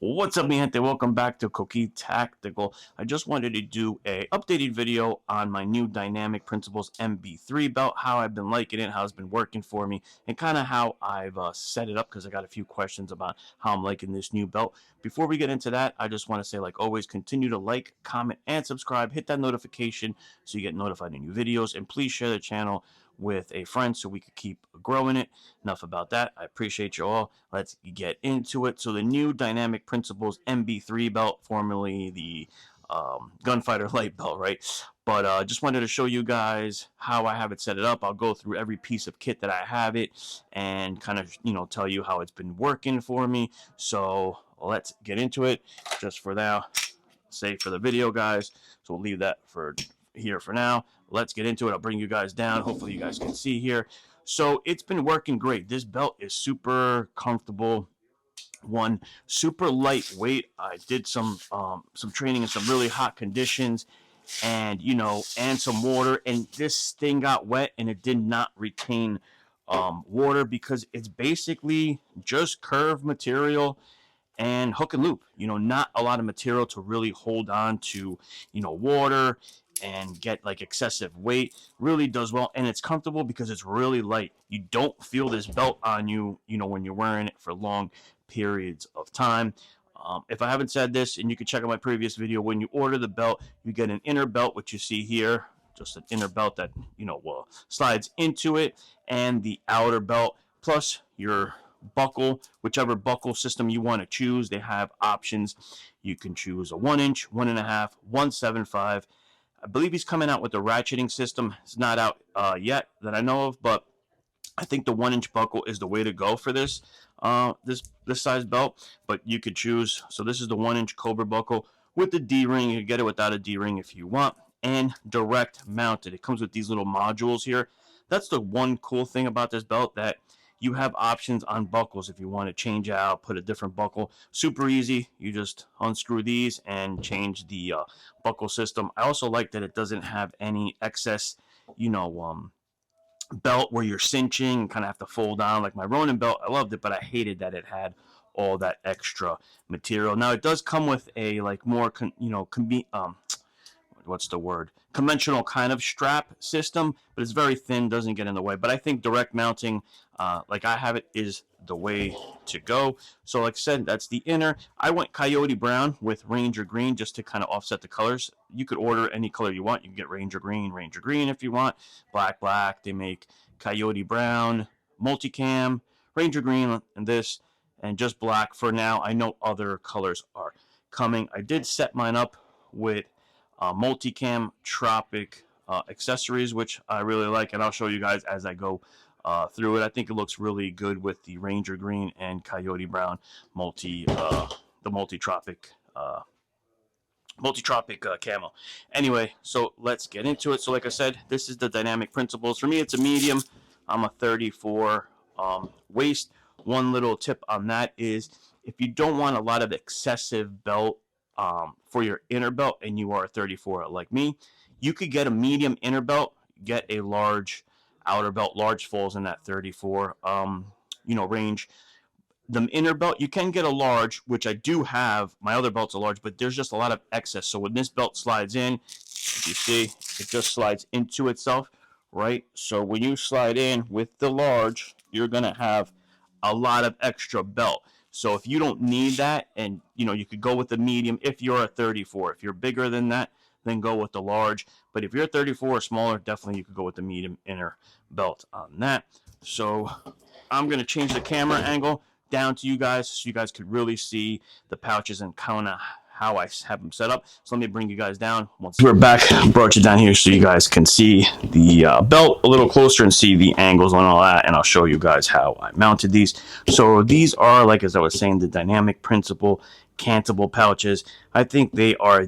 What's up, mi gente? Welcome back to Cookie Tactical. I just wanted to do a updated video on my new Dynamic Principles MB3 belt, how I've been liking it, how it's been working for me, and kind of how I've set it up, because I got a few questions about how I'm liking this new belt. Before we get into that, I just want to say, like always, continue to like, comment, and subscribe. Hit that notification so you get notified of new videos, and please share the channel with a friend so we could keep growing it. Enough about that. I appreciate you all. Let's get into it. So the new Dynamic Principles MB3 belt, formerly the Gunfighter Light belt, right? But just wanted to show you guys how I have it set it up. I'll go through every piece of kit that I have it and kind of, tell you how it's been working for me. So let's get into it. Just for now, save for the video, guys. So we'll leave that for here for now. Let's get into it. I'll bring you guys down. Hopefully you guys can see here. So it's been working great. This belt is super comfortable. One, super lightweight. I did some training in some really hot conditions, and and some water, and this thing got wet and it did not retain water, because it's basically just curved material and hook and loop. Not a lot of material to really hold on to water and get like excessive weight. Really does well, and it's comfortable because it's really light. You don't feel this belt on you when you're wearing it for long periods of time. If I haven't said this, and you can check out my previous video, when you order the belt, you get an inner belt, which you see here, just an inner belt that slides into it, and the outer belt plus your buckle, whichever buckle system you want to choose. They have options. You can choose a 1-inch, 1.5, 1.75. I believe he's coming out with a ratcheting system. It's not out yet that I know of, but I think the 1-inch buckle is the way to go for this size belt. But you could choose. So this is the 1-inch Cobra buckle with the D-ring. You can get it without a D-ring if you want, and direct mounted. It comes with these little modules here. That's the one cool thing about this belt, that you have options on buckles if you want to change out, put a different buckle. Super easy. You just unscrew these and change the buckle system. I also like that it doesn't have any excess, belt where you're cinching and kind of have to fold down like my Ronin belt. I loved it, but I hated that it had all that extra material. Now it does come with a like more what's the word, conventional kind of strap system, but it's very thin, doesn't get in the way. But I think direct mounting, like I have it, is the way to go. So like I said, that's the inner. I went coyote brown with ranger green just to kind of offset the colors. You could order any color you want. You can get ranger green if you want, black. They make coyote brown, multicam, ranger green, and this, and just black for now. I know other colors are coming. I did set mine up with multicam tropic accessories, which I really like, and I'll show you guys as I go through it. I think it looks really good with the ranger green and coyote brown the multi-tropic camo. Anyway, so let's get into it. So like I said, this is the Dynamic Principles. For me, it's a medium. I'm a 34 waist. One little tip on that is, if you don't want a lot of excessive belt for your inner belt and you are a 34 like me, you could get a medium inner belt, get a large outer belt. Large falls in that 34 range. The inner belt, you can get a large, which I do have. My other belt's a large, but there's just a lot of excess. So when this belt slides in, you see, it just slides into itself, right? So when you slide in with the large, you're going to have a lot of extra belt. So if you don't need that, and you could go with the medium if you're a 34. If you're bigger than that, then go with the large. But if you're 34 or smaller, definitely you could go with the medium inner belt on that. So I'm going to change the camera angle down to you guys so you guys could really see the pouches and kind of how I have them set up. So let me bring you guys down. Once we're back, brought you down here so you guys can see the belt a little closer and see the angles on all that, and I'll show you guys how I mounted these. So these are, like as I was saying, the Dynamic Principle cantable pouches. I think they are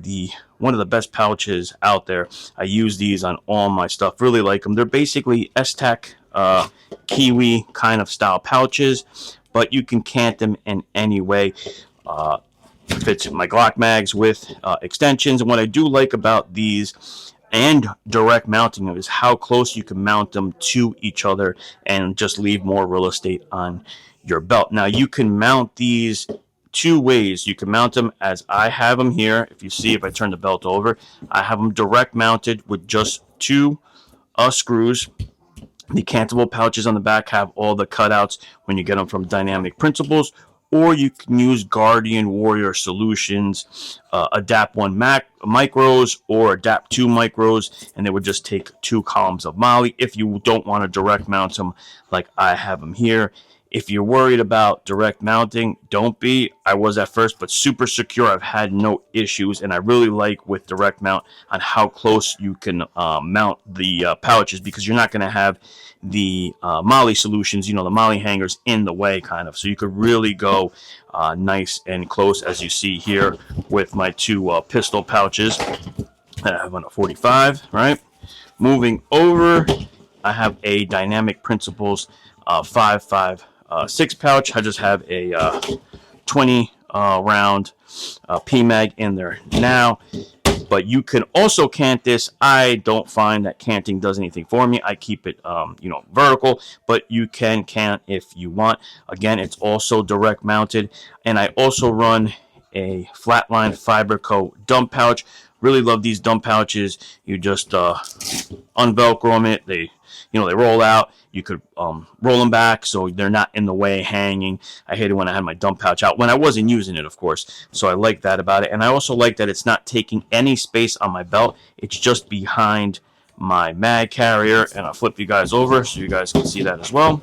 one of the best pouches out there. I use these on all my stuff. Really like them. They're basically S-Tac Kiwi kind of style pouches, but you can cant them in any way. Fits my Glock mags with extensions. And what I do like about these and direct mounting them is how close you can mount them to each other and just leave more real estate on your belt. Now you can mount these two ways. You can mount them as I have them here. If you see, if I turn the belt over, I have them direct mounted with just two screws. The cantable pouches on the back have all the cutouts when you get them from Dynamic Principles, or you can use Guardian Warrior Solutions, Adapt 1 micros or Adapt 2 micros, and they would just take 2 columns of moly if you don't want to direct mount them like I have them here. If you're worried about direct mounting, don't be. I was at first, but super secure. I've had no issues, and I really like with direct mount on how close you can mount the pouches, because you're not going to have the moly solutions, the moly hangers in the way, kind of. So you could really go nice and close, as you see here with my two pistol pouches. I have on a 45, right? Moving over, I have a Dynamic Principles 5.56 pouch. I just have a 20 round PMAG in there now, but you can also cant this. I don't find that canting does anything for me. I keep it vertical, but you can cant if you want. Again, it's also direct mounted, and I also run a Flatline Fiberco dump pouch. Really love these dump pouches. You just unvelcro them. They roll out. You could roll them back so they're not in the way hanging. I hated when I had my dump pouch out, when I wasn't using it, of course. So I like that about it. And I also like that it's not taking any space on my belt. It's just behind my mag carrier. And I'll flip you guys over so you guys can see that as well.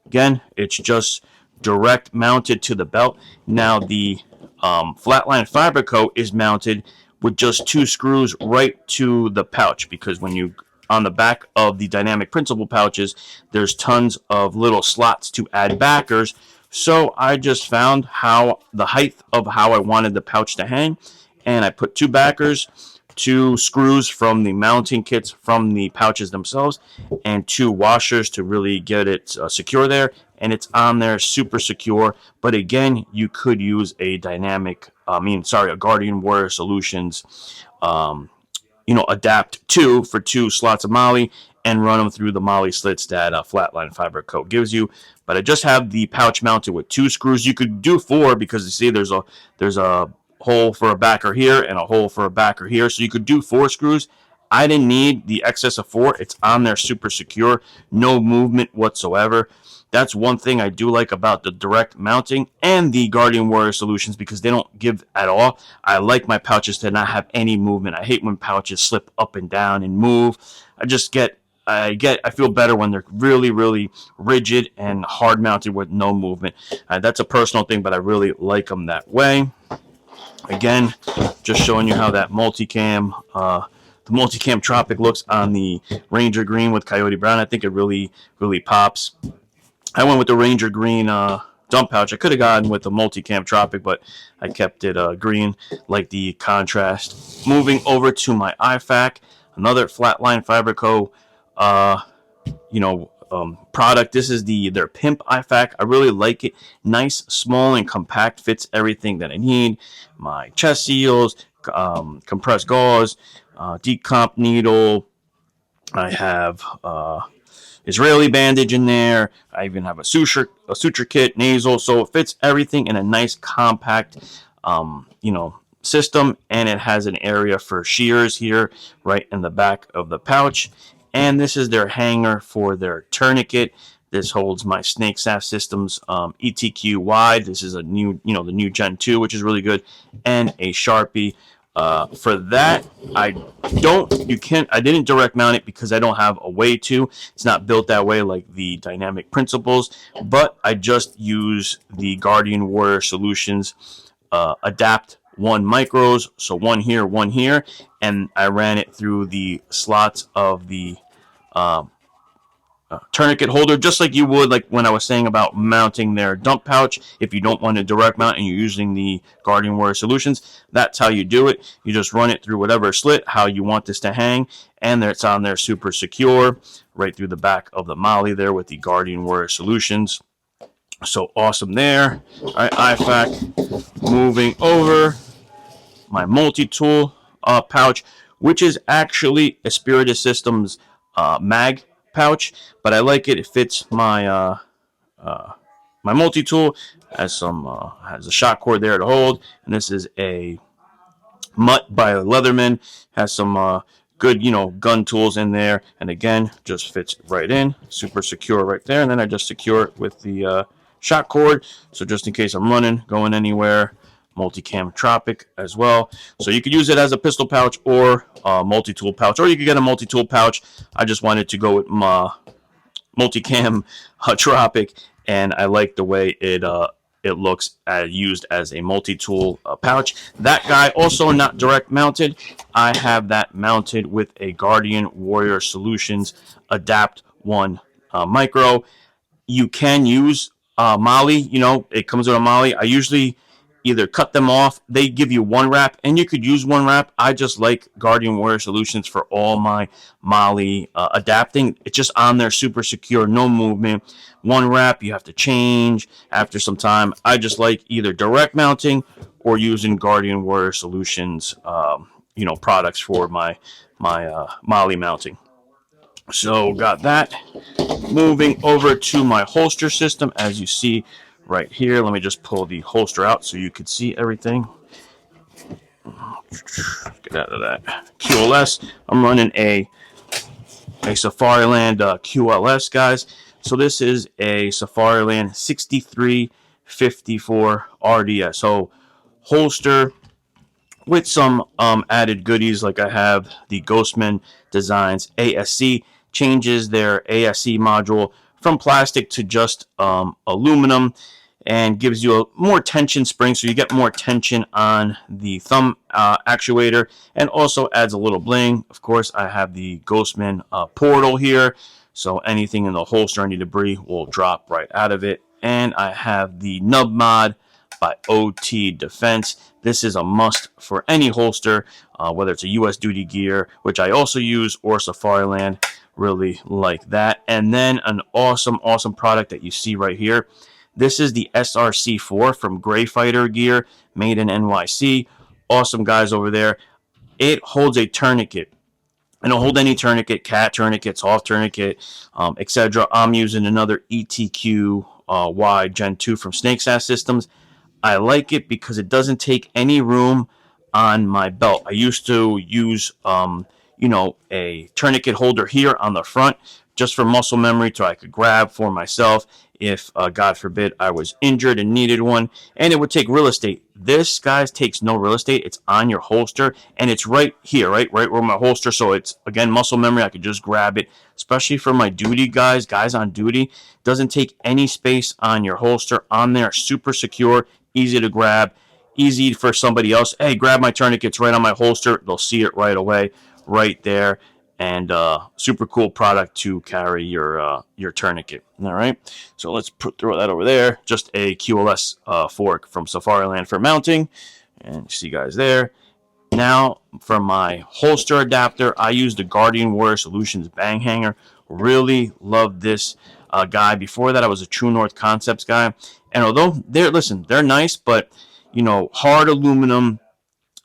Again, it's just direct mounted to the belt. Now the Flatline Fiberco is mounted with just 2 screws right to the pouch, because when you on the back of the Dynamic Principle pouches, there's tons of little slots to add backers. So I just found the height of how I wanted the pouch to hang, and I put 2 backers, 2 screws from the mounting kits from the pouches themselves, and 2 washers to really get it secure there. And it's on there super secure. But again, you could use a a Guardian Warrior Solutions Adapt 2 for 2 slots of moly, and run them through the moly slits that Flatline Fiberco gives you. But I just have the pouch mounted with 2 screws. You could do 4, because you see there's a hole for a backer here and a hole for a backer here, so you could do 4 screws. I didn't need the excess of 4. It's on there super secure, no movement whatsoever. That's one thing I do like about the direct mounting and the Guardian Warrior Solutions, because they don't give at all. I like my pouches to not have any movement. I hate when pouches slip up and down and move. I feel better when they're really, really rigid and hard mounted with no movement. That's a personal thing, but I really like them that way. Again, just showing you how that multicam, the multicam Tropic looks on the Ranger Green with Coyote Brown. I think it really, really pops. I went with the Ranger Green dump pouch. I could have gotten with the multicam Tropic, but I kept it green, like the contrast. Moving over to my IFAC, another Flatline Fiberco product. This is their Pimp IFAC. I really like it. Nice, small, and compact. Fits everything that I need. My chest seals, compressed gauze, decomp needle. I have Israeli bandage in there. I even have a suture kit, nasal. So it fits everything in a nice, compact, system. And it has an area for shears here, right in the back of the pouch. And this is their hanger for their tourniquet. This holds my Snake Staff Systems ETQ wide. This is a new, the new Gen 2, which is really good, and a Sharpie. For that, I didn't direct mount it because I don't have a way to. It's not built that way like the Dynamic Principles, but I just use the Guardian Warrior Solutions Adapt 1 micros, so one here, and I ran it through the slots of the tourniquet holder, just like you would, like when I was saying about mounting their dump pouch. If you don't want to direct mount and you're using the Guardian Warrior Solutions, that's how you do it. You just run it through whatever slit, how you want this to hang, and it's on there super secure, right through the back of the moly there with the Guardian Warrior Solutions. So awesome there. All right, IFAC. Moving over, my multi-tool pouch, which is actually a Spiritus Systems mag pouch, but I like it. It fits my my multi-tool. Has a shock cord there to hold, and this is a Mutt by Leatherman. Has some good, gun tools in there, and again, just fits right in, super secure right there. And then I just secure it with the shock cord, so just in case I'm running, going anywhere. Multicam Tropic as well, so you could use it as a pistol pouch or a multi-tool pouch, or you could get a multi-tool pouch. I just wanted to go with my multicam Tropic, and I like the way it looks used as a multi-tool pouch. That guy also not direct mounted. I have that mounted with a Guardian Warrior Solutions Adapt 1 Micro. You can use Molly. It comes with a Molly. I usually either cut them off. They give you one wrap, and you could use one wrap. I just like Guardian Warrior Solutions for all my Molly adapting. It's just on there, super secure, no movement. One wrap, you have to change after some time. I just like either direct mounting or using Guardian Warrior Solutions, products for my Molly mounting. So got that. Moving over to my holster system, as you see right here. Let me just pull the holster out so you can see everything. Get out of that. QLS. I'm running a Safariland QLS, guys. So this is a Safariland 6354 RDSO holster with some added goodies, like I have the Ghostman Designs ASC. Changes their ASC module from plastic to just aluminum, and gives you a more tension spring, so you get more tension on the thumb actuator, and also adds a little bling. Of course, I have the Ghostman portal here, so anything in the holster, any debris will drop right out of it. And I have the nub mod by OT Defense. This is a must for any holster, whether it's a US Duty Gear, which I also use, or Safariland. Really like that. And then an awesome product that you see right here. This is the SRC4 from Gray Fighter Gear, made in NYC. Awesome guys over there. It holds a tourniquet. And it'll hold any tourniquet, cat tourniquet, soft tourniquet, etc. I'm using another ETQ Y Gen 2 from Snake Sass Systems. I like it because it doesn't take any room on my belt. I used to use a tourniquet holder here on the front, just for muscle memory, so I could grab for myself if, God forbid, I was injured and needed one, and it would take real estate. This, guys, takes no real estate. It's on your holster, and it's right here, right where my holster, so it's, again, muscle memory. I could just grab it, especially for my duty guys on duty. Doesn't take any space on your holster. On there, super secure, easy to grab, easy for somebody else. Hey, grab my tourniquets right on my holster. They'll see it right away, right there. And super cool product to carry your tourniquet. All right, so let's throw that over there. Just a QLS fork from Safariland for mounting, and you see guys there. Now for my holster adapter, I use the Guardian Warrior Solutions bang hanger. Really love this guy. Before that, I was a True North Concepts guy, and although they're nice, but hard aluminum.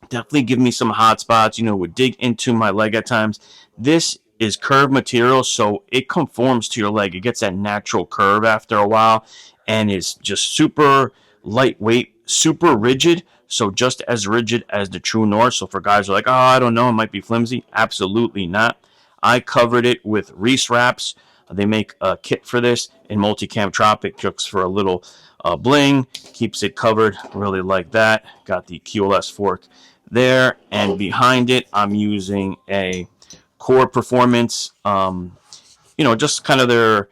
Definitely give me some hot spots, would dig into my leg at times. This is curved material, so it conforms to your leg. It gets that natural curve after a while, and is just super lightweight, super rigid, so just as rigid as the True North. So for guys who are like, oh, I don't know, it might be flimsy. Absolutely not. I covered it with Reese wraps. They make a kit for this in Multicam Tropic, just for a little bling. Keeps it covered, really like that. Got the QLS fork there, and behind it I'm using a Core Performance, just kind of their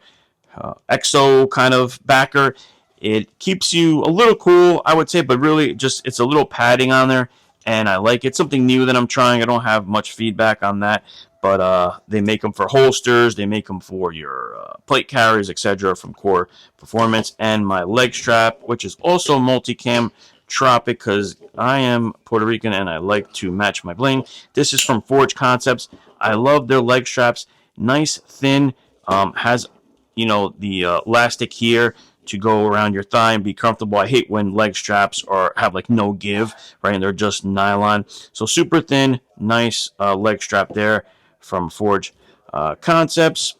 EXO kind of backer. It keeps you a little cool, I would say, but really just it's a little padding on there, and I like it. Something new that I'm trying. I don't have much feedback on that, but they make them for holsters, they make them for your plate carriers, etc. from Core Performance. And my leg strap, which is also Multicam Tropic, because I am Puerto Rican and I like to match my bling. This is from Forge Concepts. I love their leg straps. Nice, thin, has the elastic here to go around your thigh and be comfortable. I hate when leg straps have like no give, right? And they're just nylon. So super thin, nice leg strap there from Forge Concepts.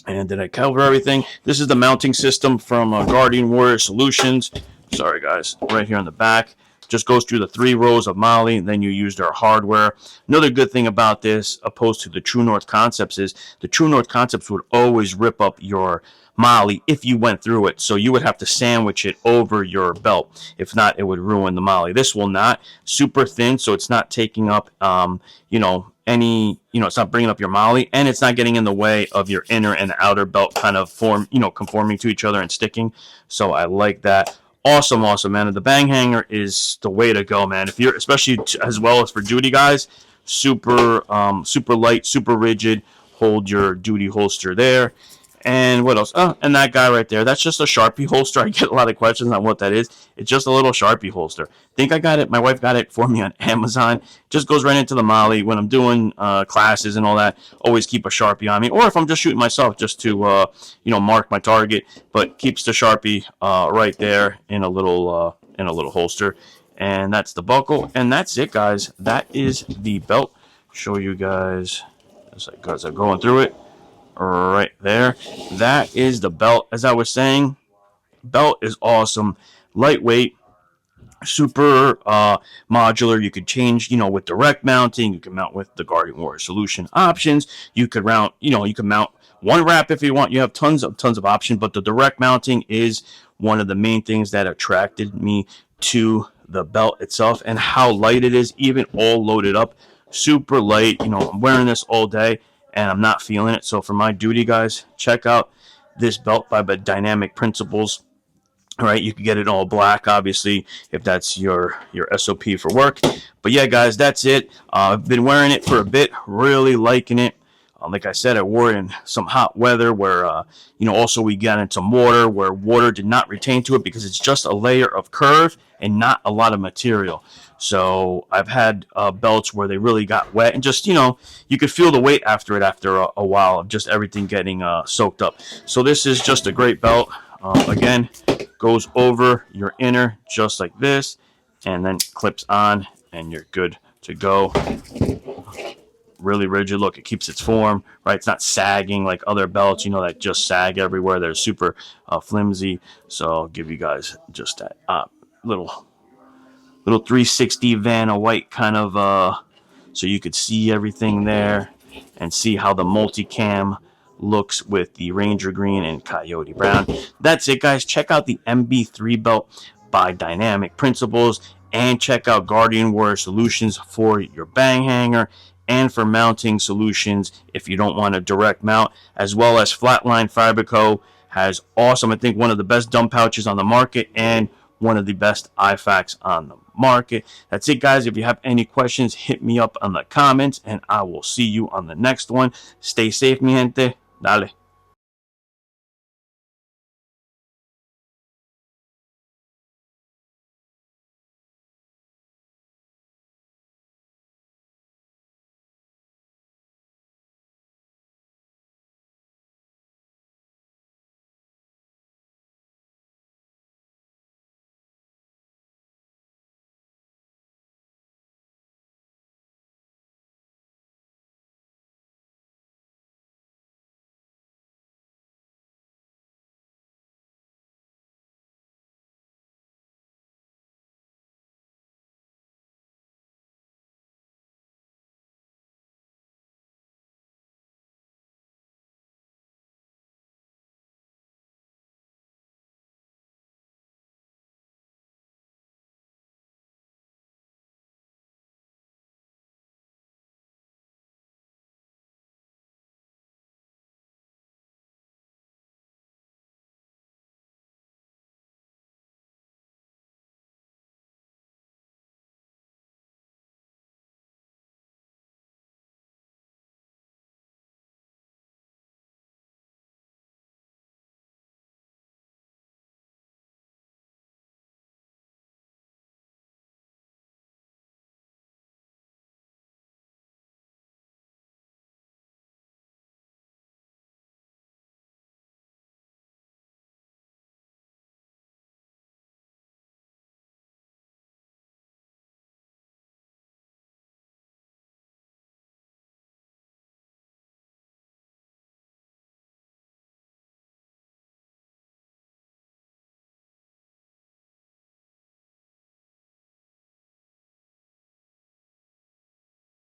And did I cover everything? This is the mounting system from Guardian Warrior Solutions. Sorry, guys. Right here on the back. Just goes through the 3 rows of moly, and then you use their hardware. Another good thing about this, opposed to the True North Concepts, is the True North Concepts would always rip up your moly if you went through it. So you would have to sandwich it over your belt. If not, it would ruin the moly. This will not. Super thin, so it's not taking up, it's not bringing up your moly, and it's not getting in the way of your inner and outer belt kind of conforming to each other and sticking. So I like that. Awesome, man. And the bang hanger is the way to go, man. If you're, especially as well as for duty guys, super light, super rigid. Hold your duty holster there. And what else? Oh, and that guy right there. That's just a Sharpie holster. I get a lot of questions on what that is. It's just a little Sharpie holster. I think I got it. My wife got it for me on Amazon. Just goes right into the moly. When I'm doing classes and all that, always keep a Sharpie on me. Or if I'm just shooting myself, just to mark my target. But keeps the Sharpie right there in a little holster. And that's the buckle. And that's it, guys. That is the belt. Show you guys as I'm going through it. Right there. That is the belt. As I was saying, belt is awesome. Lightweight, super modular. You could change, with direct mounting. You can mount with the Guardian Warrior Solution options. You could mount, one wrap if you want. You have tons of options, but the direct mounting is one of the main things that attracted me to the belt itself, and how light it is, even all loaded up. Super light. I'm wearing this all day and I'm not feeling it. So for my duty guys, check out this belt by Dynamic Principles. All right, you can get it all black, obviously, if that's your SOP for work. But yeah, guys, that's it. I've been wearing it for a bit, really liking it. Like I said, I wore it in some hot weather where, also we got into water where water did not retain to it because it's just a layer of curve and not a lot of material. So I've had belts where they really got wet and just, you could feel the weight after a while of just everything getting soaked up. So this is just a great belt. Again, goes over your inner just like this and then clips on and you're good to go. Really rigid. Look, it keeps its form, right? It's not sagging like other belts, that just sag everywhere. They're super flimsy. So I'll give you guys just that little 360 Vanna White kind of, so you could see everything there and see how the multicam looks with the Ranger Green and Coyote Brown. That's it, guys. Check out the MB3 belt by Dynamic Principles and check out Guardian Warrior Solutions for your bang hanger and for mounting solutions if you don't want a direct mount, as well as Flatline Fiberco has awesome, I think, one of the best dump pouches on the market and one of the best IFAKs on the market. That's it, guys. If you have any questions, hit me up on the comments and I will see you on the next one. Stay safe, mi gente. Dale.